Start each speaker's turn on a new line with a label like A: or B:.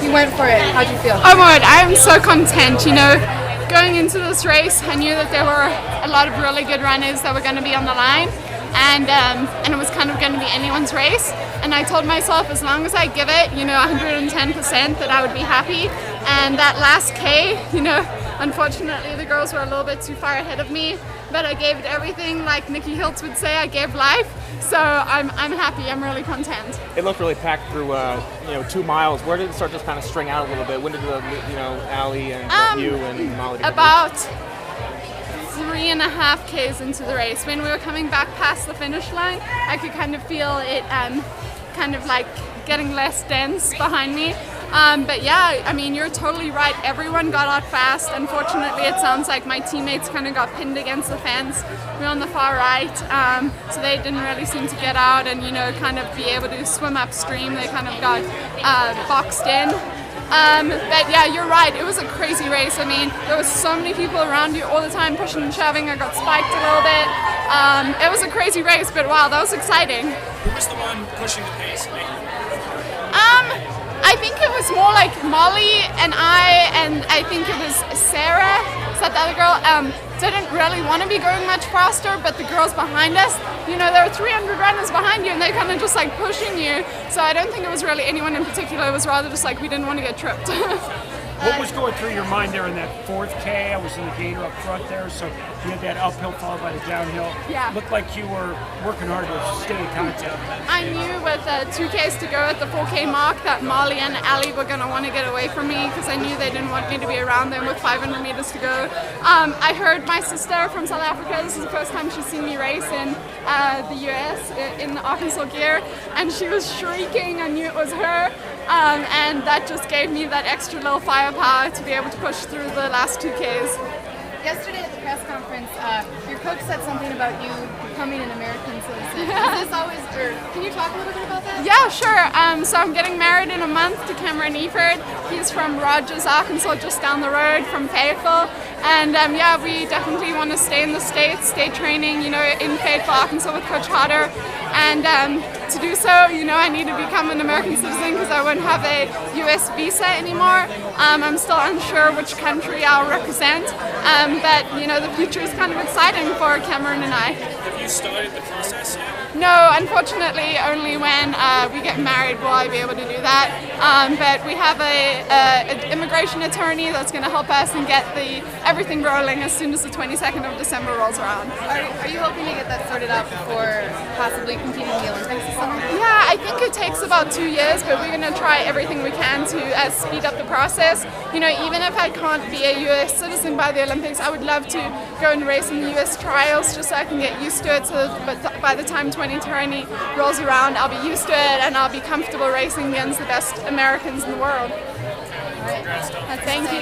A: You went for it. How'd you feel?
B: Oh my God, I am so content. Going into this race, I knew that there were a lot of really good runners that were going to be on the line, and it was kind of going to be anyone's race. And I told myself, as long as I give it, 110%, that I would be happy. And that last K, unfortunately the girls were a little bit too far ahead of me, but I gave it everything. Like Nikki Hiltz would say, I gave life. So I'm happy. I'm really content.
C: It looked really packed through 2 miles. Where did it start to kind of string out a little bit? When did Allie and you and Molly?
B: About 3.5 Ks into the race, when we were coming back past the finish line, I could kind of feel it kind of like getting less dense behind me. But yeah, I mean, you're totally right. Everyone got out fast. Unfortunately, it sounds like my teammates kind of got pinned against the fence. We're on the far right, so they didn't really seem to get out and, kind of be able to swim upstream. They kind of got boxed in. But yeah, you're right. It was a crazy race. I mean, there was so many people around you all the time pushing and shoving. I got spiked a little bit. It was a crazy race, but wow, that was exciting.
D: Who was the one pushing the pace?
B: I think it was more like Molly and I think it was Sarah, is that the other girl, didn't really want to be going much faster, but the girls behind us, there were 300 runners behind you and they kind of just like pushing you. So I don't think it was really anyone in particular. It was rather just like we didn't want to get tripped.
E: What was going through your mind there in that 4th K? I was in the gator up front there, so you had that uphill followed by the downhill.
B: Yeah.
E: Looked like you were working hard to stay in contact.
B: I knew with 2 Ks to go at the 4K mark that Molly and Allie were going to want to get away from me because I knew they didn't want me to be around them with 500 meters to go. I heard my sister from South Africa, this is the first time she's seen me race in the US in the Arkansas gear, and she was shrieking. I knew it was her. And that just gave me that extra little firepower to be able to push through the last 2 Ks.
A: Yesterday at the press conference, your coach said something about you becoming an American citizen. Is this always, or can you talk a little bit about that?
B: Yeah, sure. So I'm getting married in a month to Cameron Eford. He's from Rogers, Arkansas, just down the road from Fayetteville. And yeah, we definitely want to stay in the States, stay training, in Fayetteville, Arkansas with Coach Hodder. And to do so, I need to become an American citizen because I won't have a U.S. visa anymore. I'm still unsure which country I'll represent, but the future is kind of exciting for Cameron and I.
D: Have you started the process yet?
B: No, unfortunately, only when we get married will I be able to do that. But we have an immigration attorney that's going to help us and get everything rolling as soon as the 22nd of December rolls around.
A: Are you hoping to get that sorted out before possibly competing in the Olympics this summer?
B: Yeah, I think it takes about 2 years, but we're going to try everything we can to speed up the process. Even if I can't be a U.S. citizen by the Olympics, I would love to go and race in the U.S. trials just so I can get used to it. So by the time 2020 rolls around, I'll be used to it and I'll be comfortable racing against the best Americans in the world.
A: All right.
B: Thank you.